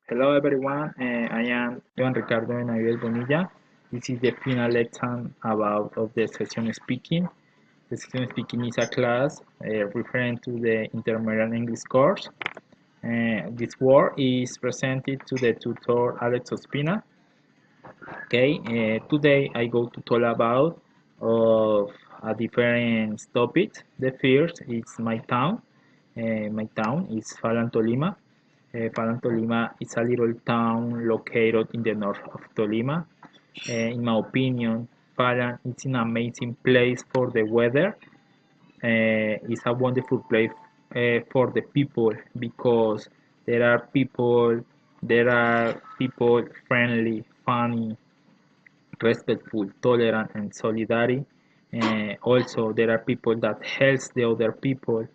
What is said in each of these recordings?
Hello everyone, I am Joan Ricardo Benavides Bonilla. This is the final exam about of the session speaking. The session speaking is a class referring to the intermediate English course. This work is presented to the tutor Alex Ospina. Okay, today I go to talk about of a different topic. The first is my town. My town is Falan Tolima. Falan Tolima is a little town located in the north of Tolima. In my opinion, Falan is an amazing place for the weather. It's a wonderful place for the people because there are people friendly, funny, respectful, tolerant, and solidary. Also, there are people that helps the other people.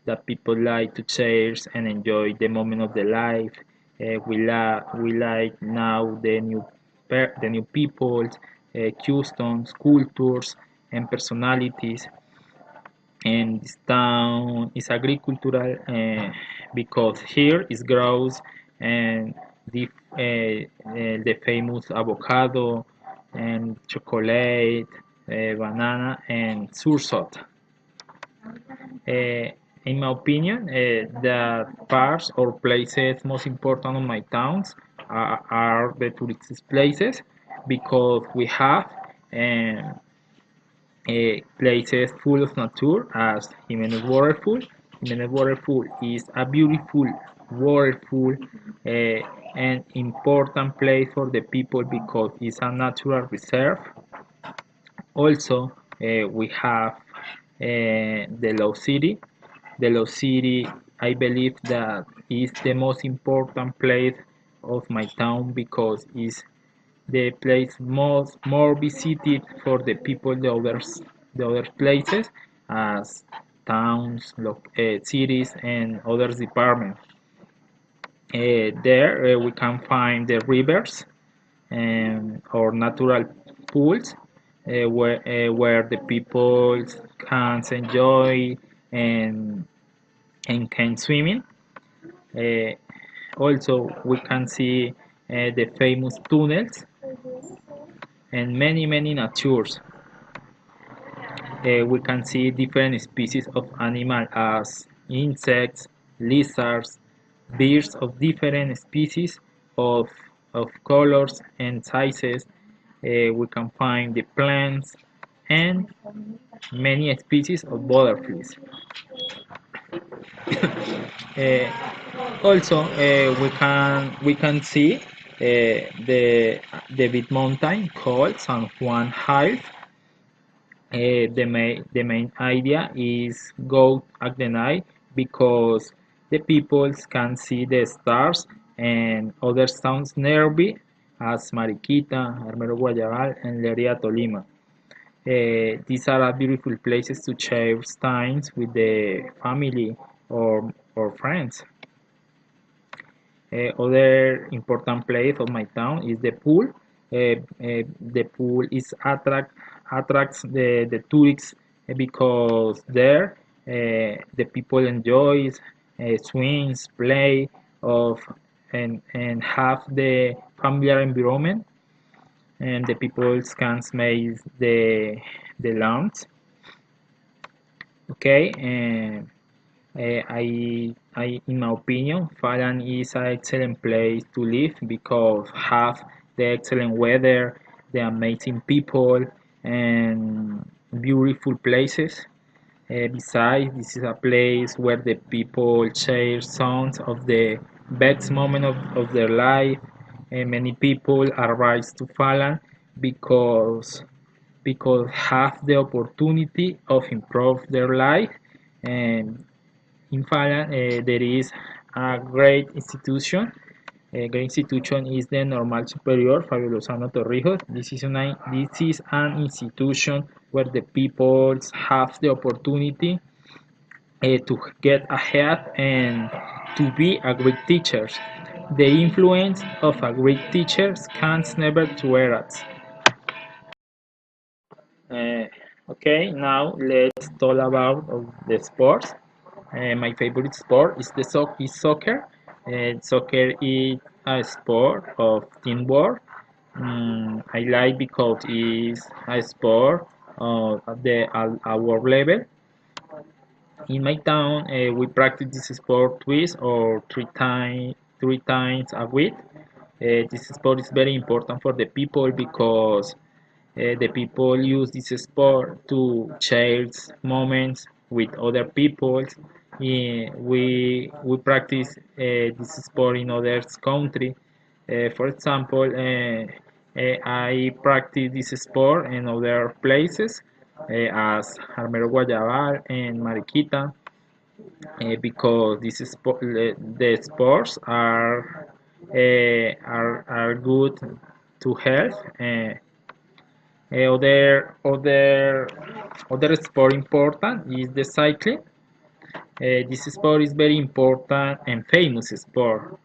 That people like to cherish and enjoy the moment of their life. We like now the new people, customs, cultures, and personalities. And this town is agricultural because here is grows and the famous avocado and chocolate, banana, and sursot. Uh, in my opinion, the parts or places most important of my towns are the tourist places because we have um, places full of nature as Jimenez Waterfall. Jimenez Waterfall is a beautiful waterfall and important place for the people because it's a natural reserve. Also, we have the Low City. The Low City, I believe that is the most important place of my town because it's the place most more visited for the people the other places as towns, cities, and other departments. There we can find the rivers or natural pools where the people can enjoy and can swimming. Uh, Also, we can see the famous tunnels and many natures. We can see different species of animal as insects, lizards, birds of different species of, of colors and sizes. We can find the plants and many species of butterflies. Uh, Also, we can see the big mountain called San Juan Hill. The main idea is go at the night because the people can see the stars and other towns nearby as Mariquita, Armero Guayabal, and Leria Tolima. These are beautiful places to share times with the family or friends. Other important place of my town is the pool. The pool is attracts the tourists because there the people enjoys swings, play of and have the familiar environment, and the people can make the lunch. Okay, and in my opinion, Thailand is an excellent place to live because have the excellent weather, the amazing people, and beautiful places. Besides, this is a place where the people share songs of the best moment of their life. And many people arrive to Thailand because have the opportunity of improve their life and in Finland, there is a great institution. A great institution is the Normal Superior Fabio Lozano Torrijos. This is an institution where the people have the opportunity to get ahead and to be a great teacher. The influence of a great teacher can't never to erase. Uh, okay, now let's talk about the sports. My favorite sport is is soccer. Soccer is a sport of teamwork. I like because it's a sport at our level. In my town, we practice this sport twice or three times a week. This sport is very important for the people because the people use this sport to share moments with other people. We practice this sport in other country. For example, I practice this sport in other places as Armero Guayabal and Mariquita because the sports are good to health. Other sport important is the cycling. This sport is very important and famous sport.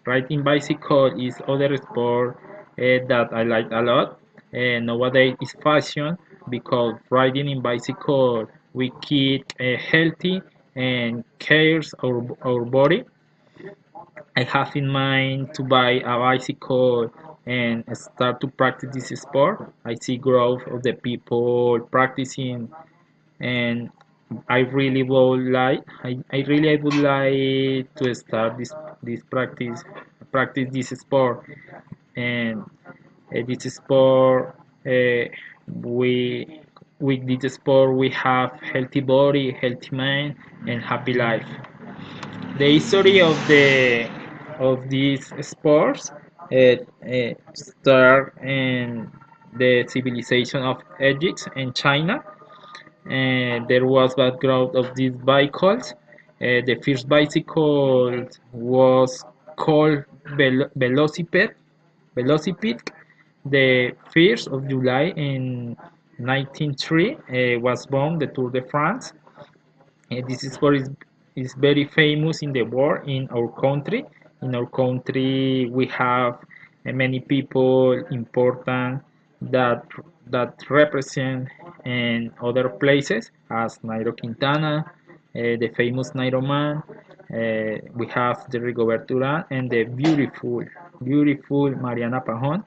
Riding bicycle is other sport that I like a lot. Nowadays is fashion because riding in bicycle we keep healthy and cares our body. I have in mind to buy a bicycle and start to practice this sport. I see growth of the people practicing, and I really would like to start this practice this sport. And this sport uh, we with this sport we have healthy body, healthy mind, and happy life. The history of these sports start in the civilization of Egypt and China. And there was bad growth of these bicycles. The first bicycle was called Velocipede. The 1st of July in 1903 was born the Tour de France. This sport is very famous in the world in our country. In our country, we have many people important that represent in other places, as Nairo Quintana, the famous Nairo Man. We have the Rigobert Duran and the beautiful Mariana Pajon.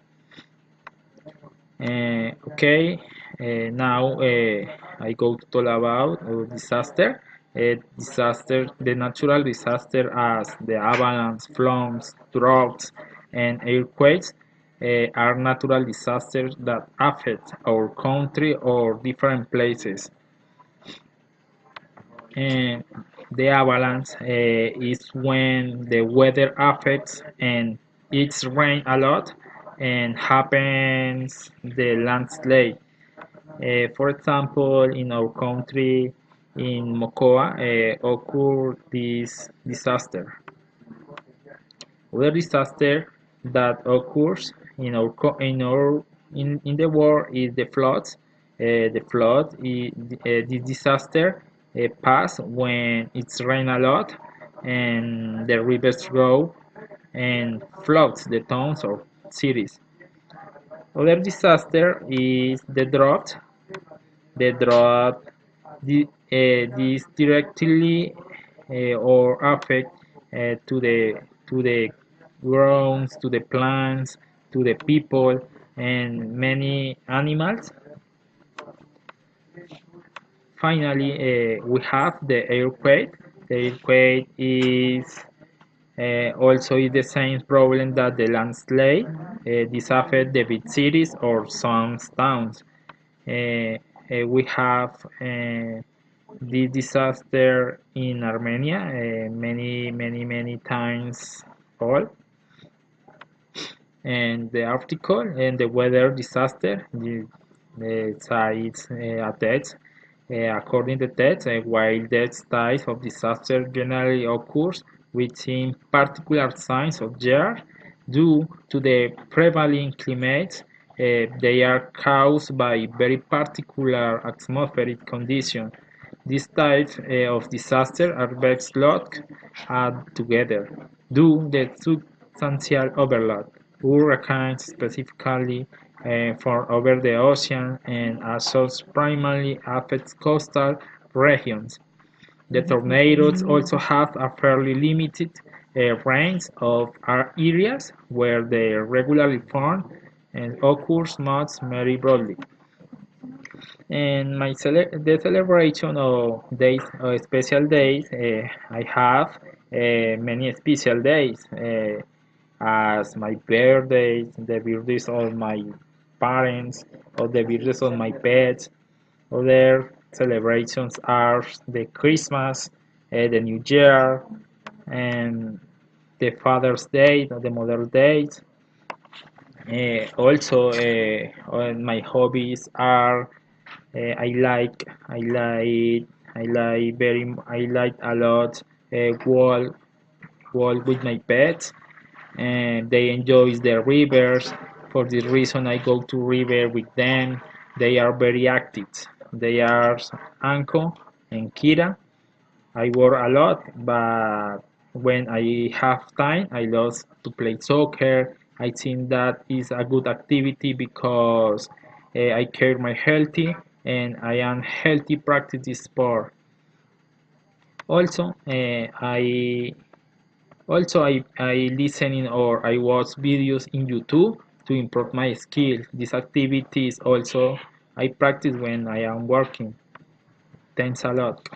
Okay, now I go to talk about disaster. The natural disaster as the avalanche, floods, droughts, and earthquakes are natural disasters that affect our country or different places. And the avalanche is when the weather affects and it's rain a lot and happens the landslide. For example, in our country, in Mocoa, occurred this disaster. Other disaster that occurs in in the world is the floods. This disaster pass when it's rain a lot and the rivers grow and floods the towns or cities. Other disaster is the drought. The drought this directly or affect to the grounds, to the plants, to the people, and many animals. Finally, we have the earthquake. The earthquake is also is the same problem that the landslide. This affects the big cities or some towns. We have the disaster in Armenia many times all, and the article and the weather disaster the sites attached. According to that, while death type of disaster generally occurs within particular signs of year due to the prevailing climate, they are caused by very particular atmospheric conditions. These types of disaster are best looked at together due to substantial overlap. Hurricanes specifically form over the ocean and as such primarily affect coastal regions. The tornadoes also have a fairly limited range of are areas where they regularly form and occurs much very broadly. And the celebration of days, special days, I have many special days, as my birthdays, the birthdays of my parents, or the birthdays of my pets. Other celebrations are the Christmas, the New Year, and the Father's Day, the Mother's Day. Also, my hobbies are I like a lot walk with my pets, and they enjoy the rivers. For this reason, I go to river with them. They are very active. They are Anko and Kira. I work a lot, but when I have time, I love to play soccer. I think that is a good activity because I care my healthy and I am healthy practice this sport. Also, I listening or I watch videos in YouTube to improve my skills. These activities also I practice when I am working. Thanks a lot.